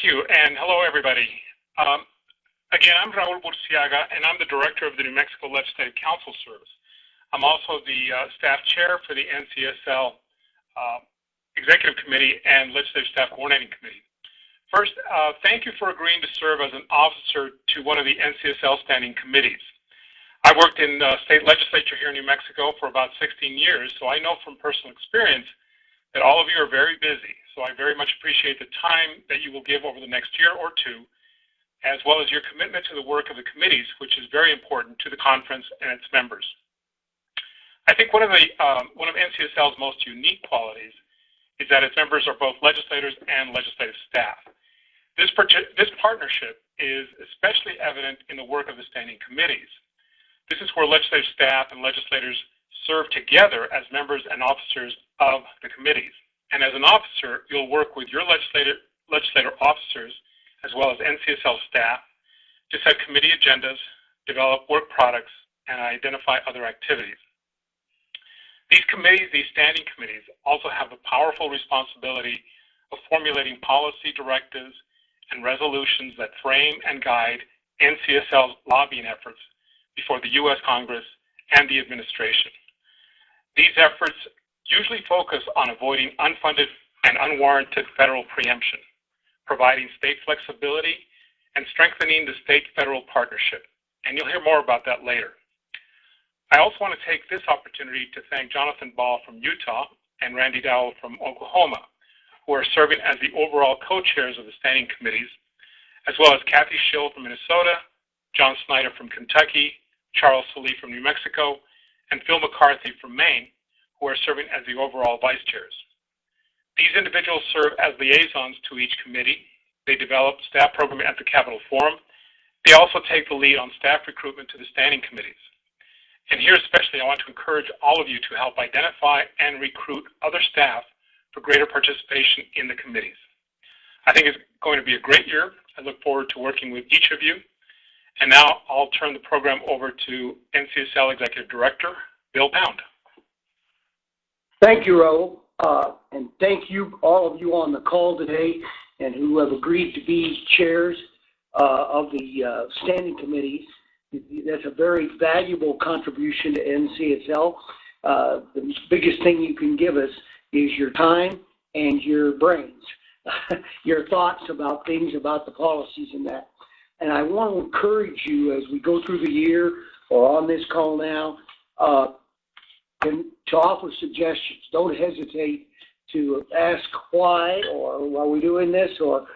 Thank you, and hello, everybody. Again, I'm Raul Burciaga, and I'm the director of the New Mexico Legislative Council Service. I'm also the staff chair for the NCSL Executive Committee and Legislative Staff Coordinating Committee. First, thank you for agreeing to serve as an officer to one of the NCSL standing committees. I worked in state legislature here in New Mexico for about 16 years, so I know from personal experience that all of you are very busy. So I very much appreciate the time that you will give over the next year or two, as well as your commitment to the work of the committees, which is very important to the conference and its members. I think one of NCSL's most unique qualities is that its members are both legislators and legislative staff. This partnership is especially evident in the work of the standing committees. This is where legislative staff and legislators serve together as members and officers of the committees. And as an officer, you'll work with your legislator officers as well as NCSL staff to set committee agendas, develop work products, and identify other activities. These committees, these standing committees, also have the powerful responsibility of formulating policy directives and resolutions that frame and guide NCSL's lobbying efforts before the U.S. Congress and the administration. These efforts usually focus on avoiding unfunded and unwarranted federal preemption, providing state flexibility, and strengthening the state-federal partnership. And you'll hear more about that later. I also want to take this opportunity to thank Jonathan Ball from Utah and Randy Dowell from Oklahoma, who are serving as the overall co-chairs of the standing committees, as well as Kathy Schill from Minnesota, John Snyder from Kentucky, Charles Solie from New Mexico, and Phil McCarthy from Maine, who are serving as the overall vice chairs. These individuals serve as liaisons to each committee. They develop staff programming at the Capitol Forum. They also take the lead on staff recruitment to the standing committees. And here especially, I want to encourage all of you to help identify and recruit other staff for greater participation in the committees. I think it's going to be a great year. I look forward to working with each of you. And now I'll turn the program over to NCSL Executive Director, Bill Pound. Thank you, Raul, and thank you, all of you on the call today and who have agreed to be chairs of the standing committees. That's a very valuable contribution to NCSL. The biggest thing you can give us is your time and your brains, your thoughts about things, about the policies and that. And I want to encourage you as we go through the year or on this call now, to offer suggestions. Don't hesitate to ask why, or are we doing this, or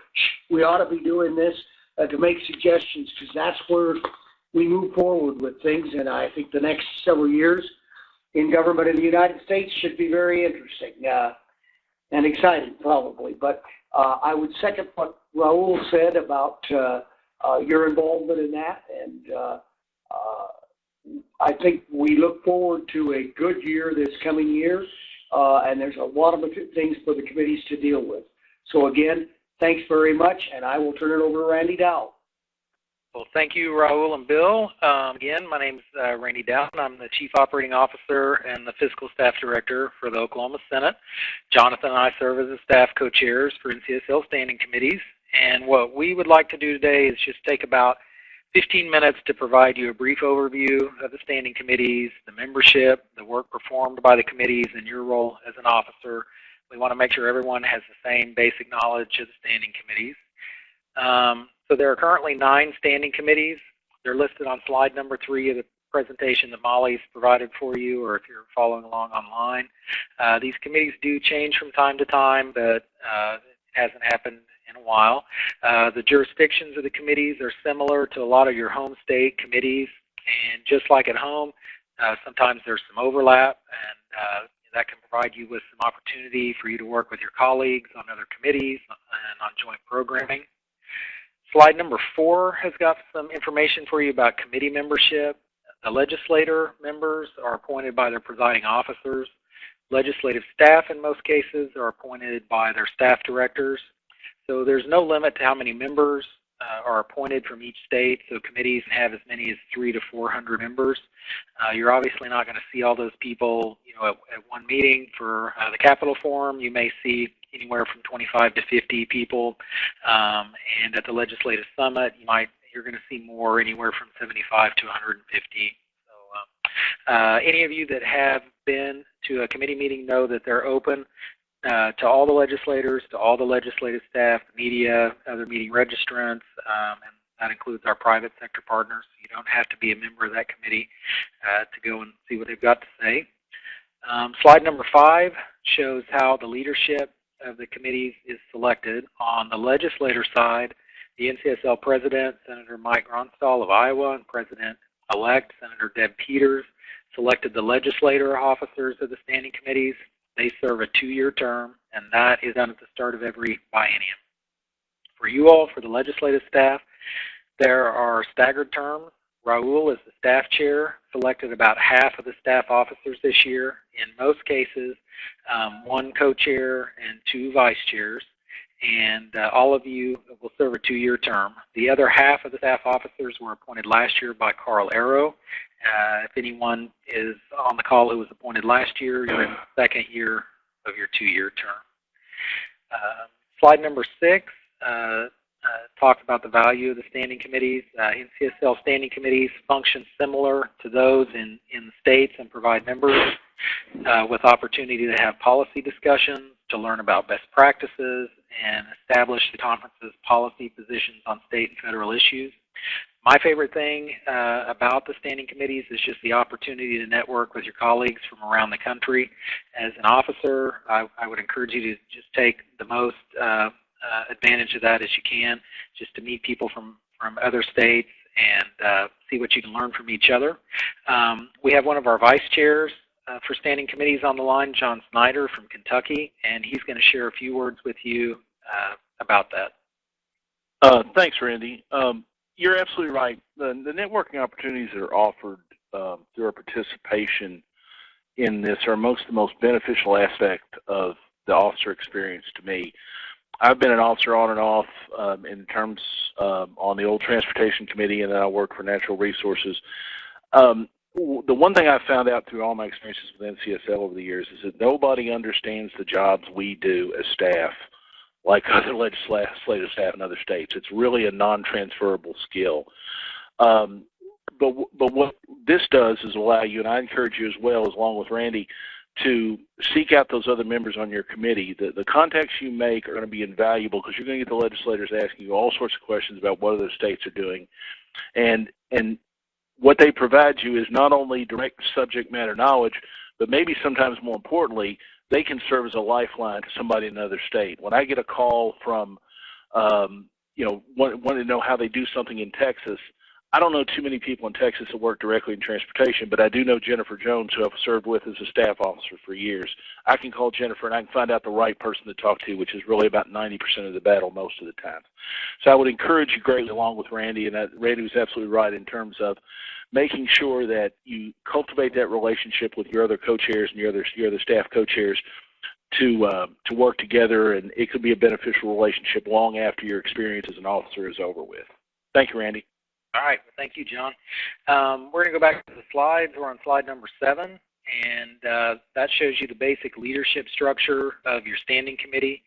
we ought to be doing this, to make suggestions, because that's where we move forward with things. And I think the next several years in government in the United States should be very interesting and exciting, probably. But I would second what Raul said about your involvement in that, and I think we look forward to a good year this coming year, and there's a lot of things for the committees to deal with. So again, thanks very much, and I will turn it over to Randy Dowell. Well, thank you, Raul and Bill. Again, my name is Randy Dowell. I'm the Chief Operating Officer and the Fiscal Staff Director for the Oklahoma Senate. Jonathan and I serve as the staff co-chairs for NCSL standing committees. And what we would like to do today is just take about 15 minutes to provide you a brief overview of the standing committees, the membership, the work performed by the committees, and your role as an officer. We want to make sure everyone has the same basic knowledge of the standing committees. So there are currently 9 standing committees. They're listed on slide number 3 of the presentation that Molly's provided for you, or if you're following along online. These committees do change from time to time, but it hasn't happened in a while. The jurisdictions of the committees are similar to a lot of your home state committees, and just like at home, sometimes there's some overlap, and that can provide you with some opportunity for you to work with your colleagues on other committees and on joint programming. Slide number 4 has got some information for you about committee membership. The legislator members are appointed by their presiding officers. Legislative staff, in most cases, are appointed by their staff directors. So there's no limit to how many members are appointed from each state, so committees have as many as 300 to 400 members. You're obviously not going to see all those people, at one meeting. For the Capitol Forum, you may see anywhere from 25 to 50 people, and at the Legislative Summit, you're going to see more, anywhere from 75 to 150. So, any of you that have been to a committee meeting know that they're open to all the legislators, to all the legislative staff, the media, other meeting registrants, and that includes our private sector partners. You don't have to be a member of that committee to go and see what they've got to say. Slide number 5 shows how the leadership of the committees is selected. On the legislator side, the NCSL President, Senator Mike Ronstall of Iowa, and President-elect Senator Deb Peters selected the legislator officers of the standing committees. They serve a 2-year term, and that is done at the start of every biennium. For you all, for the legislative staff, there are staggered terms. Raul is the staff chair, selected about half of the staff officers this year. In most cases, 1 co-chair and 2 vice chairs, and all of you will serve a 2-year term. The other half of the staff officers were appointed last year by Carl Arrow. If anyone is on the call who was appointed last year, you're in the 2nd year of your 2-year term. Slide number 6 talks about the value of the standing committees. NCSL standing committees function similar to those in the states and provide members with opportunity to have policy discussions, to learn about best practices, and establish the conference's policy positions on state and federal issues. My favorite thing about the standing committees is just the opportunity to network with your colleagues from around the country. As an officer, I would encourage you to just take the most advantage of that as you can, just to meet people from other states and see what you can learn from each other. We have one of our vice chairs for standing committees on the line, John Snyder from Kentucky, and he's going to share a few words with you about that. Thanks, Randy. You're absolutely right. The networking opportunities that are offered through our participation in this are the most beneficial aspect of the officer experience to me. I've been an officer on and off in terms on the old Transportation Committee, and then I worked for Natural Resources. The one thing I've found out through all my experiences with NCSL over the years is that nobody understands the jobs we do as staff like other legislative staff in other states. It's really a non-transferable skill. But what this does is allow you, and I encourage you as well, along with Randy, to seek out those other members on your committee. The contacts you make are going to be invaluable because you're going to get the legislators asking you all sorts of questions about what other states are doing. And what they provide you is not only direct subject matter knowledge, but maybe sometimes more importantly, they can serve as a lifeline to somebody in another state. When I get a call from, wanting to know how they do something in Texas, I don't know too many people in Texas that work directly in transportation, but I do know Jennifer Jones, who I've served with as a staff officer for years. I can call Jennifer and I can find out the right person to talk to, which is really about 90% of the battle most of the time. So I would encourage you greatly, along with Randy, and Randy was absolutely right in terms of making sure that you cultivate that relationship with your other co-chairs and your other staff co-chairs to work together, and it could be a beneficial relationship long after your experience as an officer is over with. Thank you, Randy. All right. Well, thank you, John. We're going to go back to the slides. We're on slide number 7, and that shows you the basic leadership structure of your standing committee.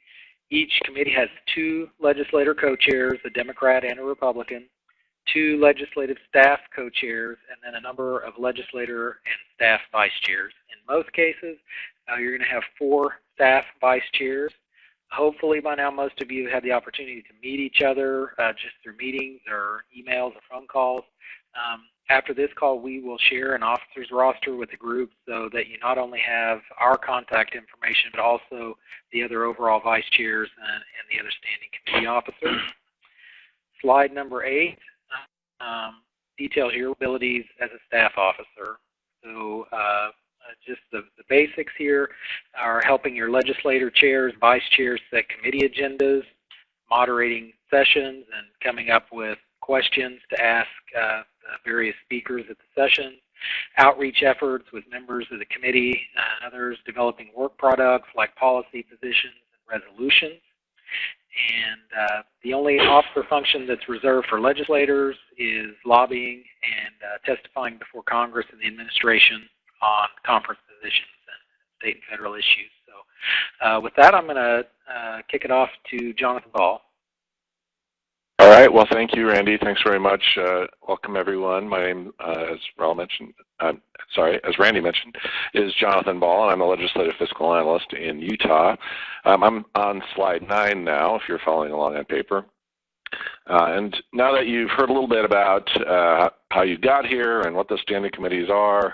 Each committee has 2 legislator co-chairs, a Democrat and a Republican, 2 legislative staff co-chairs, and then a number of legislator and staff vice chairs. In most cases, you're going to have 4 staff vice chairs. Hopefully by now most of you have had the opportunity to meet each other just through meetings or emails or phone calls. After this call, we will share an officer's roster with the group so that you not only have our contact information, but also the other overall vice chairs and the other standing committee officers. Slide number 8 details your abilities as a staff officer. So just the basics here are helping your legislator chairs, vice chairs set committee agendas, moderating sessions, and coming up with questions to ask various speakers at the sessions, outreach efforts with members of the committee and others, developing work products like policy positions and resolutions, and the only officer function that's reserved for legislators is lobbying and testifying before Congress and the administration on conference positions and state and federal issues. So with that, I'm going to kick it off to Jonathan Ball. All right. Well, thank you, Randy. Thanks very much. Welcome, everyone. My name, as Randy mentioned, is Jonathan Ball, and I'm a legislative fiscal analyst in Utah. I'm on slide 9 now, if you're following along on paper. And now that you've heard a little bit about how you got here and what the standing committees are,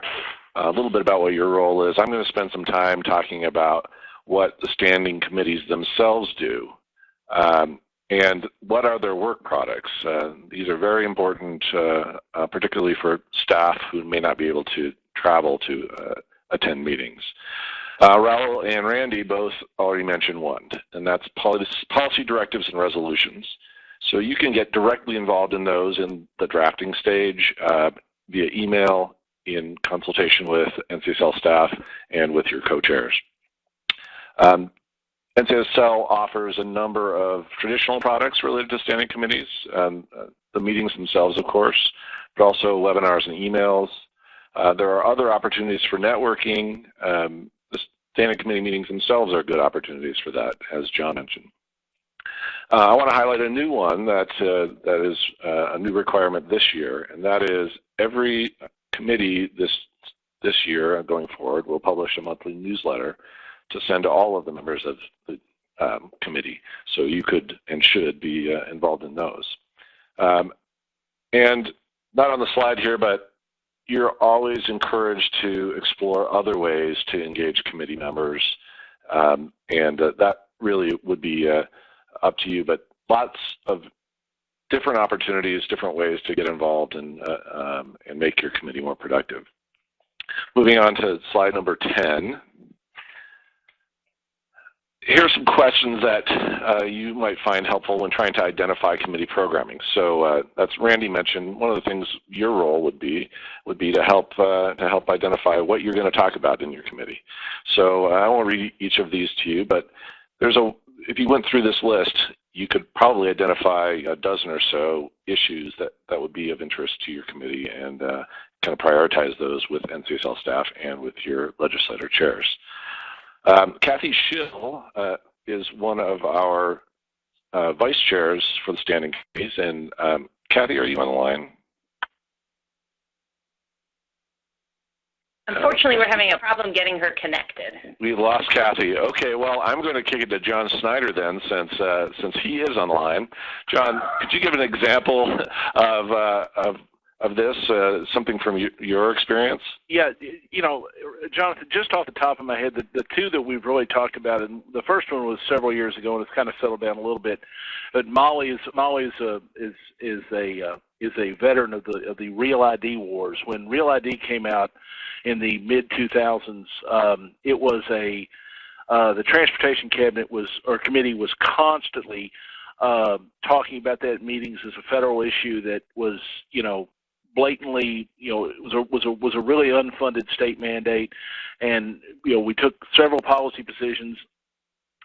a little bit about what your role is, I'm going to spend some time talking about what the standing committees themselves do. And what are their work products? These are very important, particularly for staff who may not be able to travel to attend meetings. Raul and Randy both already mentioned one, and that's policy directives and resolutions. So you can get directly involved in those in the drafting stage via email, in consultation with NCSL staff and with your co-chairs. NCSL offers a number of traditional products related to standing committees, the meetings themselves, of course, but also webinars and emails. There are other opportunities for networking. The standing committee meetings themselves are good opportunities for that, as John mentioned. I want to highlight a new one that is a new requirement this year, and that is every committee this year going forward will publish a monthly newsletter to send to all of the members of the committee. So you could and should be involved in those. And not on the slide here, but you're always encouraged to explore other ways to engage committee members. And that really would be up to you, but lots of different opportunities, different ways to get involved and make your committee more productive. Moving on to slide number 10. Here are some questions that you might find helpful when trying to identify committee programming. So that's Randy mentioned. One of the things your role would be to help identify what you're going to talk about in your committee. So I won't read each of these to you, but if you went through this list, you could probably identify a dozen or so issues that would be of interest to your committee and kind of prioritize those with NCSL staff and with your legislator chairs. Kathy Schill is one of our vice chairs for the standing committees, and Kathy, are you on the line? Unfortunately, we're having a problem getting her connected. We lost Kathy. Okay, well, I'm going to kick it to John Snyder then, since he is on the line. John, could you give an example of this, something from your experience? Yeah, you know, Jonathan, just off the top of my head, the two that we've really talked about, and the first one was several years ago, and it's kind of settled down a little bit. But Molly is a veteran of the Real ID wars. When Real ID came out in the mid 2000s, it was the Transportation Committee was constantly talking about that in meetings as a federal issue that was, blatantly, it was a really unfunded state mandate, and we took several policy positions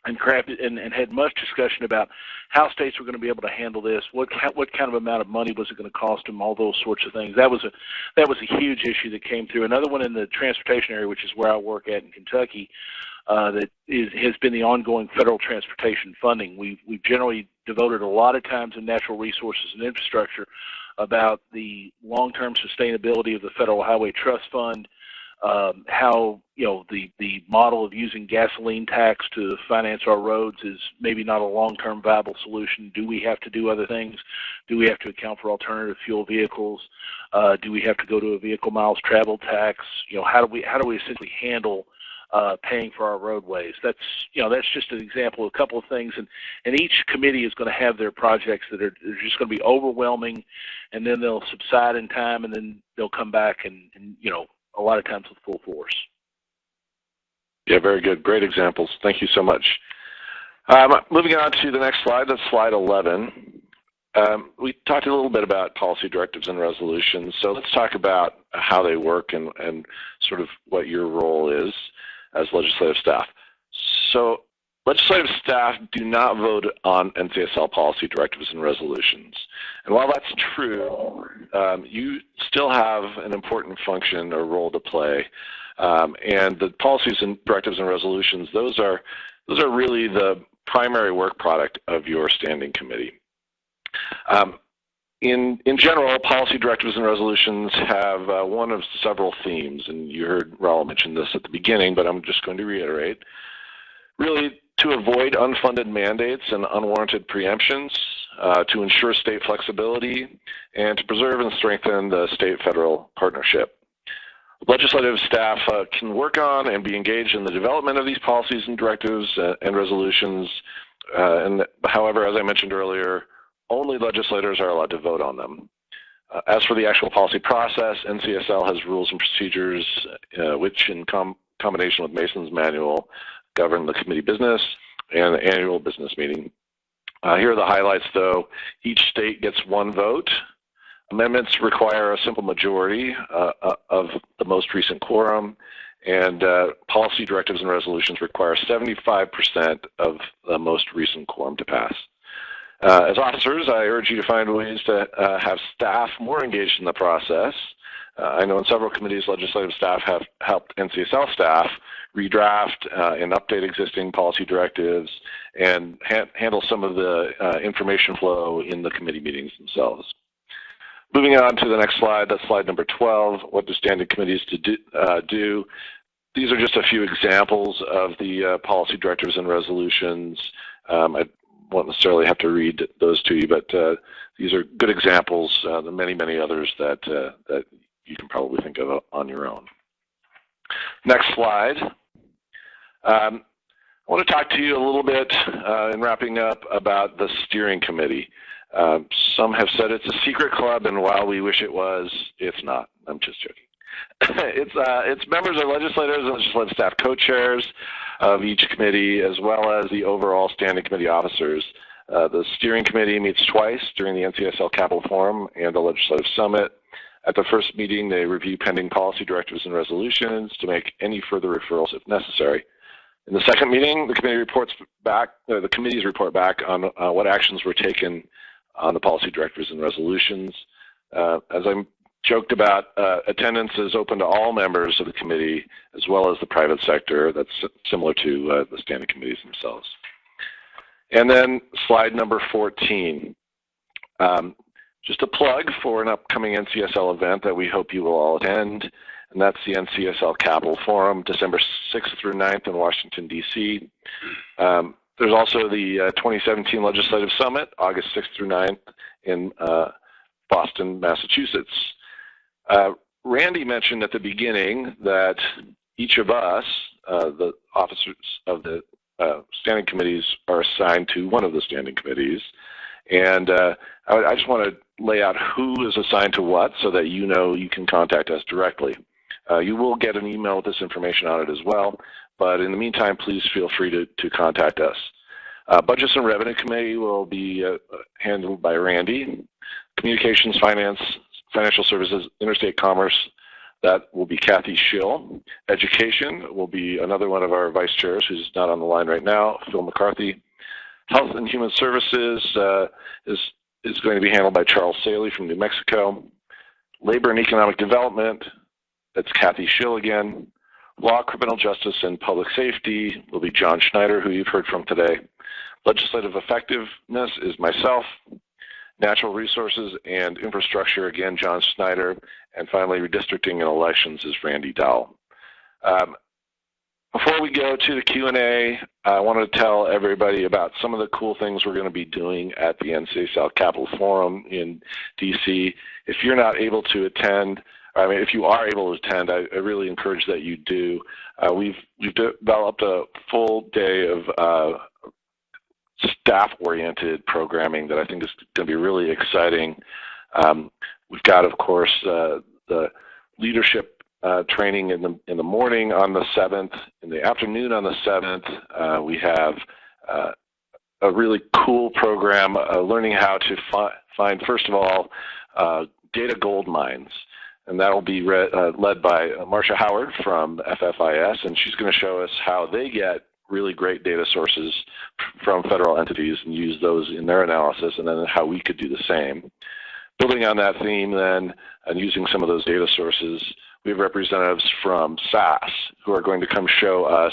and crafted and had much discussion about how states were going to be able to handle this, what kind of amount of money was it going to cost them, all those sorts of things. That was a huge issue that came through. Another one in the transportation area, which is where I work at in Kentucky, has been the ongoing federal transportation funding. We've generally devoted a lot of times in natural resources and infrastructure about the long-term sustainability of the Federal Highway Trust Fund, how the model of using gasoline tax to finance our roads is maybe not a long-term viable solution. Do we have to do other things? Do we have to account for alternative fuel vehicles? Do we have to go to a vehicle miles travel tax? How do we essentially handle paying for our roadways? That's just an example of a couple of things, and each committee is going to have their projects that are just going to be overwhelming, and then they'll subside in time, and then they'll come back and a lot of times with full force. Yeah, very good. Great examples. Thank you so much. Moving on to the next slide, that's slide 11. We talked a little bit about policy directives and resolutions, so let's talk about how they work and sort of what your role is as legislative staff. So legislative staff do not vote on NCSL policy, directives, and resolutions. And while that's true, you still have an important function or role to play. And the policies and directives and resolutions, those are really the primary work product of your standing committee. In general, policy, directives, and resolutions have one of several themes, and you heard Raul mention this at the beginning, but I'm just going to reiterate. Really, to avoid unfunded mandates and unwarranted preemptions, to ensure state flexibility, and to preserve and strengthen the state-federal partnership. Legislative staff can work on and be engaged in the development of these policies and directives and resolutions, and however, as I mentioned earlier, only legislators are allowed to vote on them. As for the actual policy process, NCSL has rules and procedures which, in combination with Mason's manual, govern the committee business and the annual business meeting. Here are the highlights, though. Each state gets one vote. Amendments require a simple majority of the most recent quorum, and policy, directives, and resolutions require 75% of the most recent quorum to pass. As officers, I urge you to find ways to have staff more engaged in the process. I know in several committees, legislative staff have helped NCSL staff redraft and update existing policy directives and handle some of the information flow in the committee meetings themselves. Moving on to the next slide, that's slide number 12, what do standing committees do? These are just a few examples of the policy directives and resolutions. I won't necessarily have to read those to you, but these are good examples. There are many, many others that you can probably think of on your own. Next slide. I want to talk to you a little bit in wrapping up about the steering committee. Some have said it's a secret club, and while we wish it was, it's not. I'm just joking. It's members of legislators and legislative staff co-chairs of each committee, as well as the overall standing committee officers. The steering committee meets twice during the NCSL Capital Forum and the Legislative Summit. At the first meeting, they review pending policy directives and resolutions to make any further referrals if necessary. In the second meeting, the committee reports back, the committees report back on what actions were taken on the policy directives and resolutions. As I joked about, attendance is open to all members of the committee as well as the private sector. That's similar to the standing committees themselves. And then slide number 14. Just a plug for an upcoming NCSL event that we hope you will all attend, and that's the NCSL Capital Forum, December 6th through 9th in Washington, D.C. There's also the 2017 Legislative Summit, August 6th through 9th in Boston, Massachusetts. Randy mentioned at the beginning that each of us, the officers of the standing committees, are assigned to one of the standing committees. And I just want to lay out who is assigned to what so that you know you can contact us directly. You will get an email with this information on it as well, but in the meantime, please feel free to contact us. Budgets and Revenue Committee will be handled by Randy. Communications, Finance, Financial Services, Interstate Commerce, that will be Kathy Schill. Education will be another one of our vice chairs who's not on the line right now, Phil McCarthy. Health and Human Services is going to be handled by Charles Saley from New Mexico. Labor and Economic Development, that's Kathy Schill again. Law, Criminal Justice, and Public Safety will be John Schneider, who you've heard from today. Legislative Effectiveness is myself. Natural Resources and Infrastructure, again, John Schneider. And finally, Redistricting and Elections is Randy Dowell. Before we go to the Q&A, I want to tell everybody about some of the cool things we're going to be doing at the NCSL Capital Forum in DC. If you're not able to attend, if you are able to attend, I really encourage that you do. We've developed a full day of staff-oriented programming that I think is going to be really exciting. We've got, of course, the leadership training in the morning on the 7th. In the afternoon on the 7th, we have a really cool program learning how to find, first of all, data gold mines. And that will be led by Marcia Howard from FFIS, and she's going to show us how they get really great data sources from federal entities and use those in their analysis, and then how we could do the same. Building on that theme then, and using some of those data sources, we have representatives from SAS who are going to come show us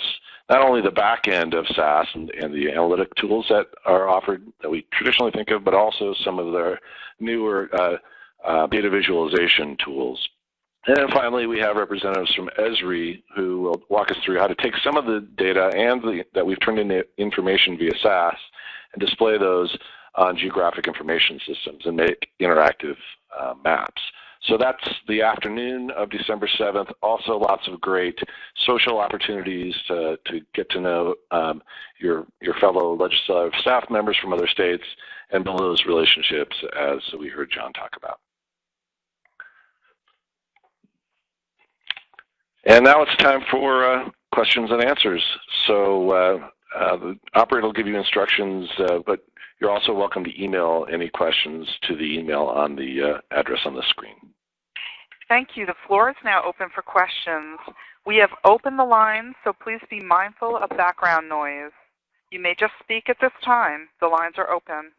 not only the back end of SAS and the analytic tools that are offered that we traditionally think of, but also some of their newer data visualization tools. And then finally, we have representatives from Esri who will walk us through how to take some of the data that we've turned into information via SAS and display those on geographic information systems and make interactive maps. So that's the afternoon of December 7th. Also lots of great social opportunities to get to know your fellow legislative staff members from other states and build those relationships, as we heard John talk about. And now it's time for questions and answers. So the operator will give you instructions, but you're also welcome to email any questions to the email on the address on the screen. Thank you. The floor is now open for questions. We have opened the lines, so please be mindful of background noise. You may just speak at this time. The lines are open.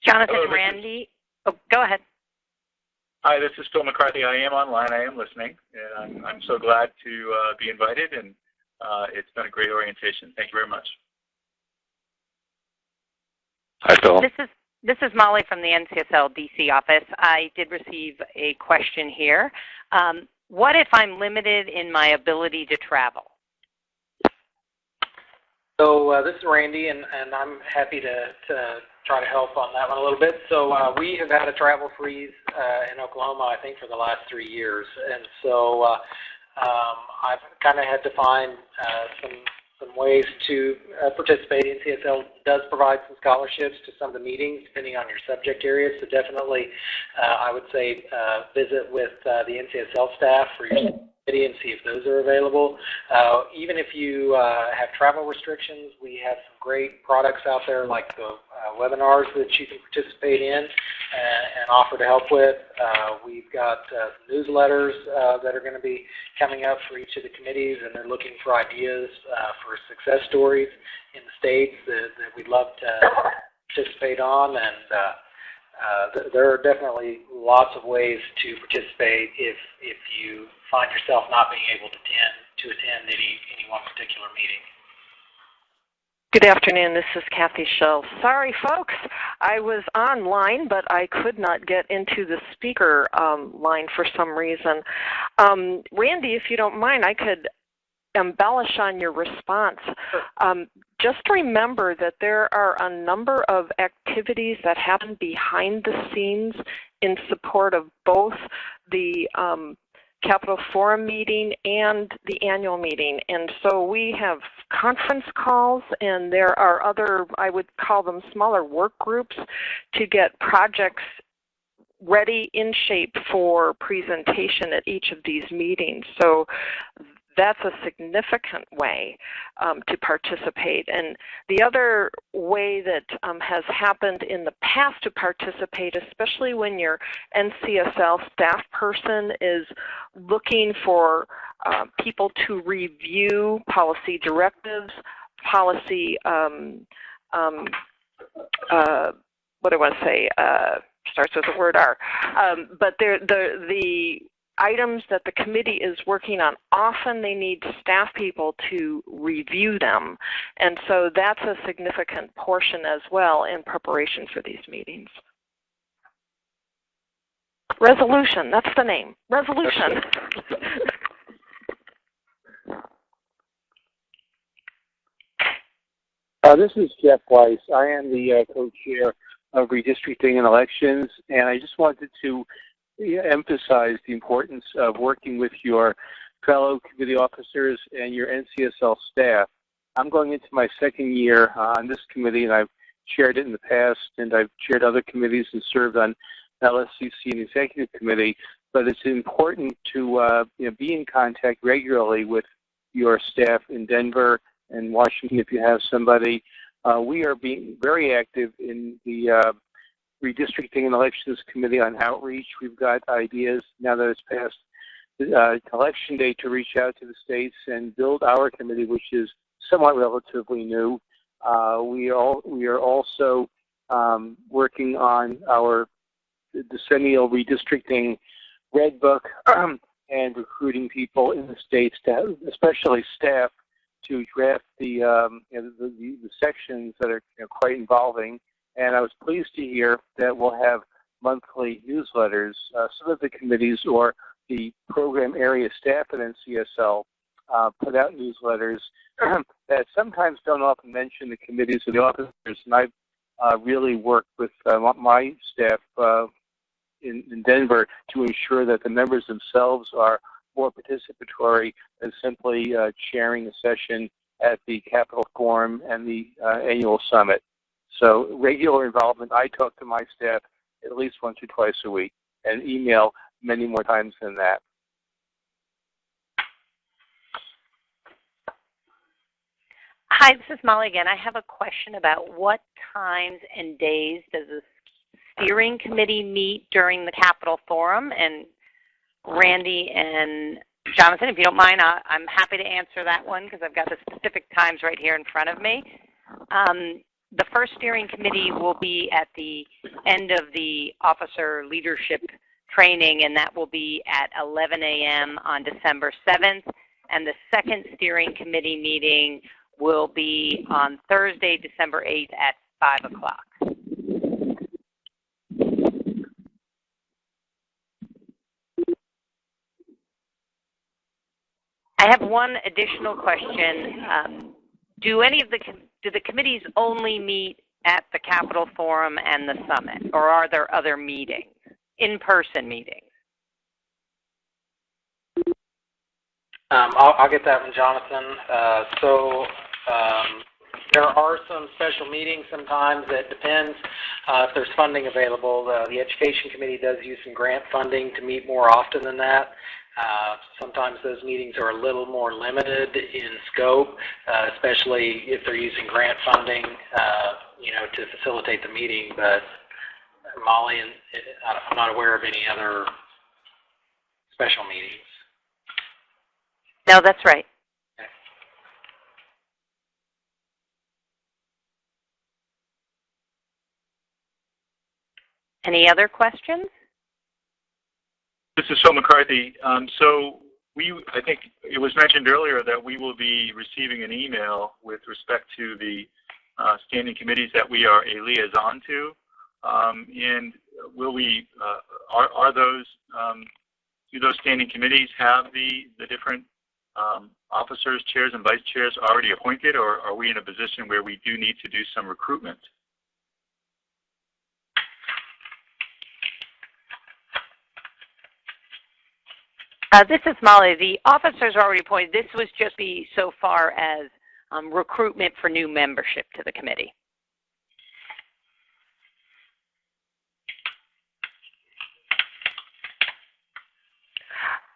Jonathan, Hello, Randy. Oh, go ahead. Hi, this is Phil McCarthy. I am online. I am listening, and I'm so glad to be invited, and it's been a great orientation. Thank you very much. Hi, Phil. This is Molly from the NCSL DC office. I did receive a question here. What if I'm limited in my ability to travel? So this is Randy, and I'm happy to try to help on that one a little bit. So we have had a travel freeze in Oklahoma, I think, for the last 3 years. And so I've kind of had to find some ways to participate. NCSL does provide some scholarships to some of the meetings, depending on your subject areas. So definitely, I would say visit with the NCSL staff for your committee and see if those are available. Even if you have travel restrictions, we have some great products out there like the webinars that you can participate in and offer to help with. We've got newsletters that are going to be coming up for each of the committees, and they're looking for ideas for success stories in the states that we'd love to participate on. And there are definitely lots of ways to participate if you find yourself not being able to attend any one particular meeting. Good afternoon, this is Kathy Schell. Sorry folks, I was online but I could not get into the speaker line for some reason. Randy, if you don't mind, I could embellish on your response. Just remember that there are a number of activities that happen behind the scenes in support of both the Capitol Forum meeting and the annual meeting. And so we have conference calls, and there are other, I would call them smaller work groups, to get projects ready in shape for presentation at each of these meetings. So that's a significant way to participate. And the other way that has happened in the past to participate, especially when your NCSL staff person is looking for people to review policy directives, policy, what do I want to say, starts with the word R, but the items that the committee is working on, often they need staff people to review them. And so that's a significant portion as well in preparation for these meetings. Resolution, that's the name. Resolution. This is Jeff Weiss. I am the co-chair of redistricting and elections, and I just wanted to emphasize the importance of working with your fellow committee officers and your NCSL staff. I'm going into my second year on this committee, and I've chaired it in the past, and I've chaired other committees and served on LSCC and executive committee, but it's important to be in contact regularly with your staff in Denver and Washington if you have somebody. We are being very active in the Redistricting and Elections Committee on Outreach. We've got ideas now that it's past election day to reach out to the states and build our committee, which is somewhat relatively new. We are also working on our decennial redistricting red book and recruiting people in the states, to, especially staff, to draft the sections that are quite involving. And I was pleased to hear that we'll have monthly newsletters. Some of the committees or the program area staff at NCSL put out newsletters that sometimes don't often mention the committees or the officers. And I've really worked with my staff in Denver to ensure that the members themselves are more participatory than simply chairing a session at the Capitol Forum and the annual summit. So regular involvement. I talk to my staff at least once or twice a week, and email many more times than that. Hi, this is Molly again. I have a question about what times and days does the steering committee meet during the Capitol Forum? And Randy and Jonathan, if you don't mind, I'm happy to answer that one because I've got the specific times right here in front of me. The first steering committee will be at the end of the officer leadership training, and that will be at 11 a.m. on December 7th. And the second steering committee meeting will be on Thursday, December 8th at 5 o'clock. I have one additional question. Do the committees only meet at the Capitol Forum and the Summit, or are there other meetings, in-person meetings? I'll get that one, Jonathan. There are some special meetings sometimes. It depends if there's funding available. The Education Committee does use some grant funding to meet more often than that. Sometimes those meetings are a little more limited in scope, especially if they're using grant funding, to facilitate the meeting. But Molly, I'm not aware of any other special meetings. No, that's right. Okay. Any other questions? This is Phil McCarthy. I think it was mentioned earlier that we will be receiving an email with respect to the standing committees that we are a liaison to. And will we, are those, do those standing committees have the different officers, chairs, and vice chairs already appointed, or are we in a position where we do need to do some recruitment? This is Molly. The officers are already appointed. This was just so far as recruitment for new membership to the committee.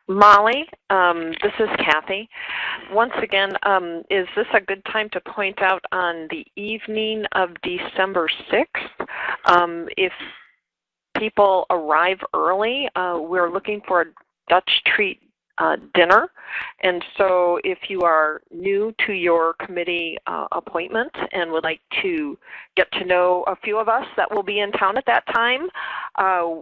Molly, this is Kathy. Once again, is this a good time to point out on the evening of December 6th? If people arrive early, we're looking for a Dutch treat dinner. And so if you are new to your committee appointment and would like to get to know a few of us that will be in town at that time,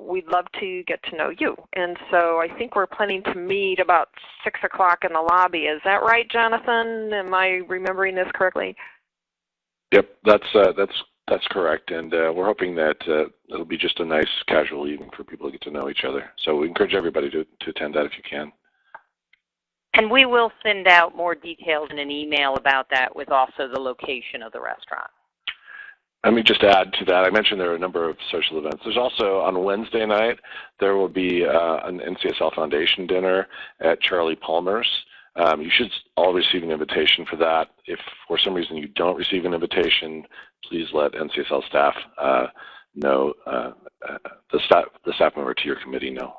we'd love to get to know you. And so I think we're planning to meet about 6 o'clock in the lobby. Is that right, Jonathan? Am I remembering this correctly? Yep, that's correct. And we're hoping that it'll be just a nice casual evening for people to get to know each other. So we encourage everybody to attend that if you can. And we will send out more details in an email about that with also the location of the restaurant. Let me just add to that. I mentioned there are a number of social events. There's also on Wednesday night, there will be an NCSL Foundation dinner at Charlie Palmer's. You should all receive an invitation for that. If for some reason you don't receive an invitation, please let NCSL staff know, the staff member to your committee know.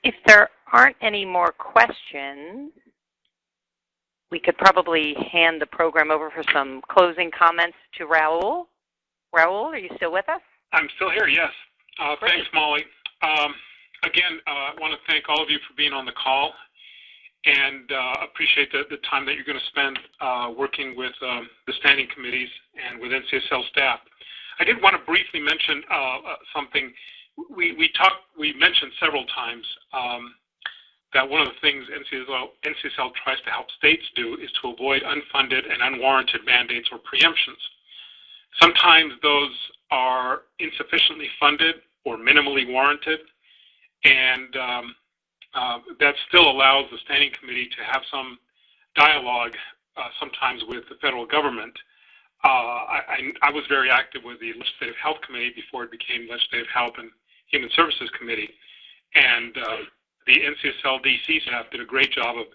If there aren't any more questions, we could probably hand the program over for some closing comments to Raul. Raul, are you still with us? I'm still here, yes. Thanks, Molly. Again, I want to thank all of you for being on the call and appreciate the time that you're going to spend working with the standing committees and with NCSL staff. I did want to briefly mention something. We mentioned several times that one of the things NCSL tries to help states do is to avoid unfunded and unwarranted mandates or preemptions. Sometimes those are insufficiently funded or minimally warranted, and that still allows the standing committee to have some dialogue sometimes with the federal government. I was very active with the Legislative Health Committee before it became Legislative Health and Human Services Committee, and the NCSL DC staff did a great job of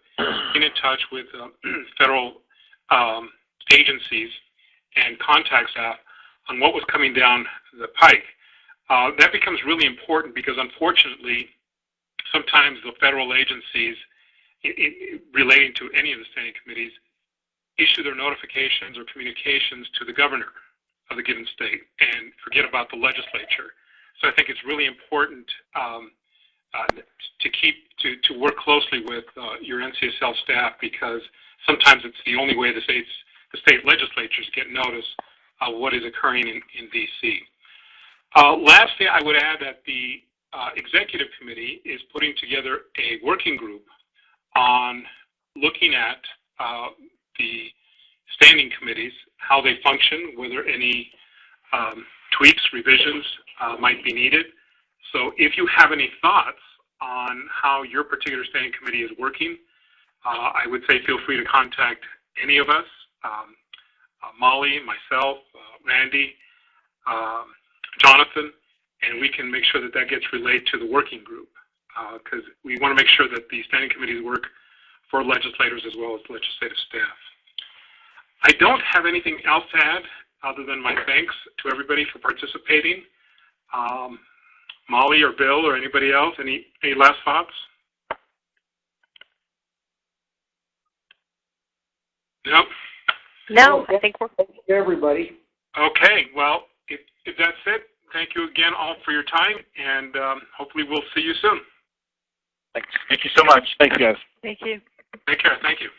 getting in touch with federal agencies and contact staff on what was coming down the pike. That becomes really important because, unfortunately, sometimes the federal agencies relating to any of the standing committees issue their notifications or communications to the governor of the given state and forget about the legislature. So I think it's really important to work closely with your NCSL staff, because sometimes it's the only way the state legislatures get notice of what is occurring in D.C. Lastly, I would add that the Executive Committee is putting together a working group on looking at the standing committees, how they function, whether any tweaks, revisions might be needed. So if you have any thoughts on how your particular standing committee is working, I would say feel free to contact any of us, Molly, myself, Randy, Jonathan, and we can make sure that that gets relayed to the working group, because we want to make sure that the standing committees work for legislators as well as legislative staff. I don't have anything else to add other than my thanks to everybody for participating. Molly or Bill or anybody else, any last thoughts? No? No, I think we're... Thank you, everybody. Okay, well, if that's it, thank you again all for your time, and hopefully we'll see you soon. Thanks. Thank you so much. Thanks, guys. Thank you. Take care. Thank you.